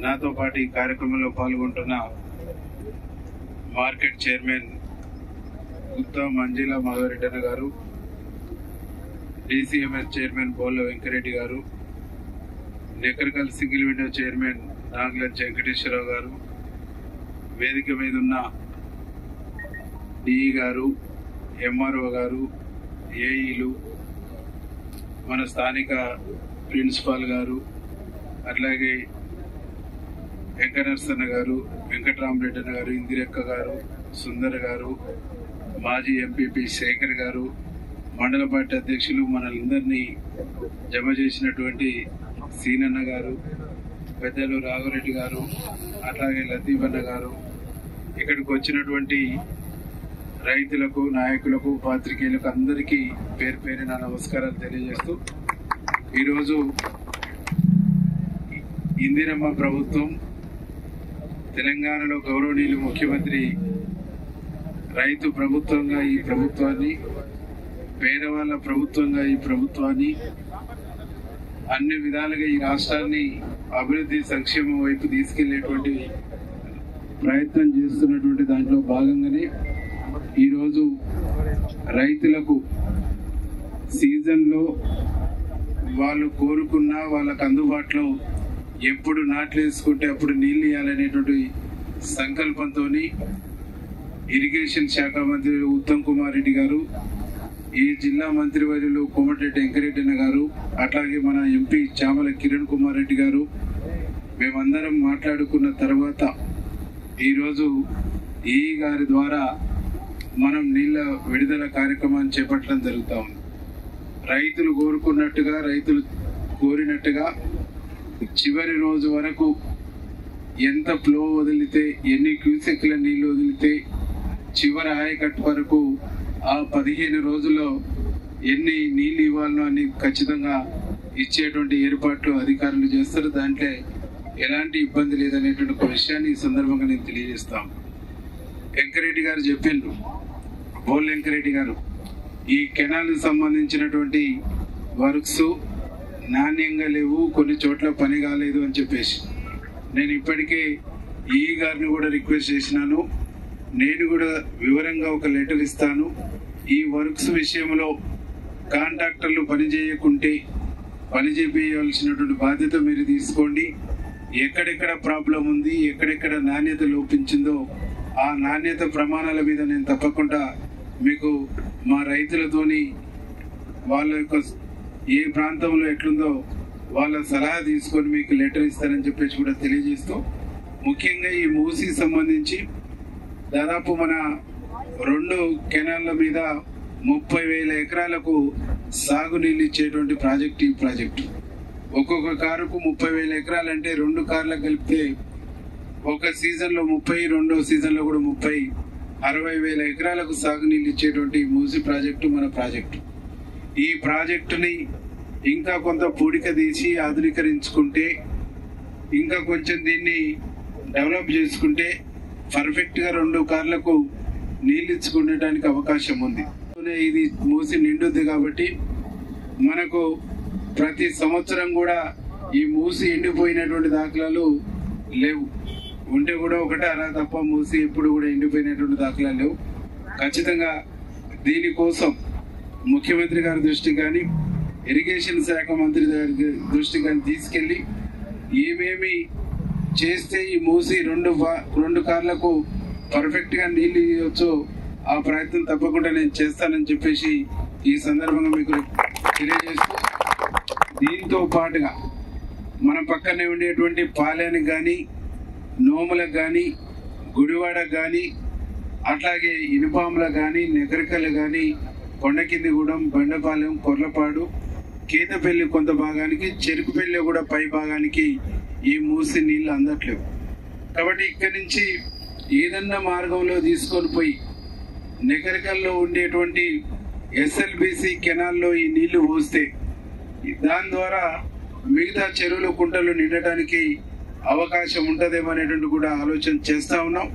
నాతో పాటు ఈ కార్యక్రమంలో పాల్గొంటున్న మార్కెట్ చైర్మన్ గుత్తా మంజిలా మాధవరెడ్డి గారు, DCMS చైర్మన్ బోల్ల వెంకరెడ్డి గారు, నెకరకల్ సింగిల్ విండో చైర్మన్ నాగలంచి వెంకటేశ్వరరావు గారు, వేదిక మీద ఉన్న DE గారు, MRO గారు, AEలు, మన స్థానిక ప్రిన్సిపాల్ గారు, అట్లాగే వెంకటనరసన్న గారు, వెంకటరామరెడ్డి అన్న గారు, ఇందిరక్క గారు, సుందర్ గారు, మాజీ ఎంపీపీ శేఖర్ గారు, మండల పార్టీ అధ్యక్షులు మనల్ందరినీ జమ చేసినటువంటి సీనన్న గారు, పెద్దలు రాఘవరెడ్డి గారు, అట్లాగే లతీఫ్ అన్న గారు, ఇక్కడికి వచ్చినటువంటి రైతులకు, నాయకులకు, పాత్రికేయులకు అందరికీ పేరు పేరున నమస్కారాలు తెలియజేస్తూ, ఈరోజు ఇందిరమ్మ ప్రభుత్వం తెలంగాణలో గౌరవనీయులు ముఖ్యమంత్రి రైతు ప్రభుత్వంగా ఈ ప్రభుత్వాన్ని, పేదవాళ్ళ ప్రభుత్వంగా ఈ ప్రభుత్వాన్ని, అన్ని విధాలుగా ఈ రాష్ట్రాన్ని అభివృద్ధి సంక్షేమం వైపు తీసుకెళ్లేటువంటి ప్రయత్నం చేస్తున్నటువంటి దాంట్లో భాగంగానే ఈరోజు రైతులకు సీజన్లో వాళ్ళు కోరుకున్న వాళ్ళకు అందుబాటులో ఎప్పుడు నాట్లు వేసుకుంటే అప్పుడు నీళ్లు ఇవ్వాలనేటువంటి సంకల్పంతో ఇరిగేషన్ శాఖ మంత్రి ఉత్తమ్ కుమార్ రెడ్డి గారు, ఈ జిల్లా మంత్రివర్యులు కోమటిరెడ్డి వెంకరెడ్డి అన్న గారు, అట్లాగే మన ఎంపీ చామల కిరణ్ కుమార్ రెడ్డి గారు, మేమందరం మాట్లాడుకున్న తర్వాత ఈరోజు ఈ గారి ద్వారా మనం నీళ్ల విడుదల కార్యక్రమాన్ని చేపట్టడం జరుగుతా ఉంది. రైతులు కోరుకున్నట్టుగా, రైతులు కోరినట్టుగా చివరి రోజు వరకు ఎంత ఫ్లో వదిలితే, ఎన్ని క్యూసెక్ల నీళ్లు వదిలితే, చివరి ఆయకట్టు వరకు ఆ 15 రోజుల్లో ఎన్ని నీళ్లు ఇవ్వాలనో అని ఖచ్చితంగా ఇచ్చేటువంటి ఏర్పాట్లు అధికారులు చేస్తారు. దాంట్లో ఎలాంటి ఇబ్బంది లేదనేటువంటి ఒక విషయాన్ని ఈ సందర్భంగా నేను తెలియజేస్తాను. వెంకరెడ్డి గారు చెప్పిండ్రు, బోల్ వెంకరెడ్డి గారు, ఈ కెనాల్ సంబంధించినటువంటి వర్క్స్ నాణ్యంగా లేవు, కొన్ని చోట్ల పని కాలేదు అని చెప్పేసి నేను ఇప్పటికే ఈ గారిని కూడా రిక్వెస్ట్ చేసినాను. నేను కూడా వివరంగా ఒక లెటర్ ఇస్తాను. ఈ వర్క్స్ విషయంలో కాంట్రాక్టర్లు పని చేయకుంటే పని చేయాల్సినటువంటి బాధ్యత మీరు తీసుకోండి. ఎక్కడెక్కడ ప్రాబ్లం ఉంది, ఎక్కడెక్కడ నాణ్యత లోపించిందో ఆ నాణ్యత ప్రమాణాల మీద నేను తప్పకుండా మీకు మా రైతులతోని వాళ్ళ యొక్క ఏ ప్రాంతంలో ఎట్లుందో వాళ్ళ సలహా తీసుకొని మీకు లెటర్ ఇస్తారని చెప్పేసి కూడా తెలియజేస్తూ, ముఖ్యంగా ఈ మూసీ సంబంధించి దాదాపు మన 2 కెనాళ్ల మీద 30,000 ఎకరాలకు సాగునీళ్ళు ఇచ్చేటువంటి ప్రాజెక్ట్ ఈ ప్రాజెక్టు. ఒక్కొక్క కారుకు 30,000 ఎకరాలంటే 2 కార్లకు కలిపితే ఒక సీజన్లో 30, రెండో సీజన్లో కూడా 30, 60,000 ఎకరాలకు సాగునీళ్ళు ఇచ్చేటువంటి మూసీ ప్రాజెక్టు మన ప్రాజెక్టు. ఈ ప్రాజెక్టుని ఇంకా కొంత పూడిక తీసి ఆధునీకరించుకుంటే, ఇంకా కొంచెం దీన్ని డెవలప్ చేసుకుంటే పర్ఫెక్ట్ గా 2 కార్లకు నీళ్ళు ఇచ్చుకునేటానికి అవకాశం ఉంది. ఇది మూసి నిండుద్ది కాబట్టి మనకు ప్రతి సంవత్సరం కూడా ఈ మూసి ఎండిపోయినటువంటి దాఖలాలు లేవు. ఉంటే కూడా ఒకటే అలా తప్ప మూసి ఎప్పుడు కూడా ఎండిపోయినటువంటి దాఖలాలు లేవు. ఖచ్చితంగా దీనికోసం ముఖ్యమంత్రి గారి దృష్టి కానీ, ఇరిగేషన్ శాఖ మంత్రి గారి దృష్టి కానీ తీసుకెళ్లి ఏమేమి చేస్తే ఈ మూసి 2 కార్లకు పర్ఫెక్ట్ గా నీళ్లు ఇవ్వచ్చు ఆ ప్రయత్నం తప్పకుండా నేను చేస్తానని చెప్పేసి ఈ సందర్భంగా మీకు తెలియజేస్తూ, దీంతో పాటుగా మన పక్కనే ఉండేటువంటి పాలెనికి కానీ, నోములకు కానీ, గుడివాడకు కానీ, అట్లాగే ఇనుపాములకు కానీ, నెకరికలకు కానీ, కొండకిందిగూడెం, బండపాలెం, కొర్లపాడు, కేతపల్లి కొంత భాగానికి, చెరుకుపల్లి కూడా పై భాగానికి ఈ మూసి నీళ్లు అందట్లేవు. కాబట్టి ఇక్కడి నుంచి ఏదన్నా మార్గంలో తీసుకొని పోయి నెకరికల్లో ఉండేటువంటి SLBC కెనాల్లో ఈ నీళ్లు పోస్తే దాని ద్వారా మిగతా చెరువులు, కుంటలు నిండటానికి అవకాశం ఉంటుందేమో అనేటువంటి కూడా ఆలోచన చేస్తా ఉన్నాం.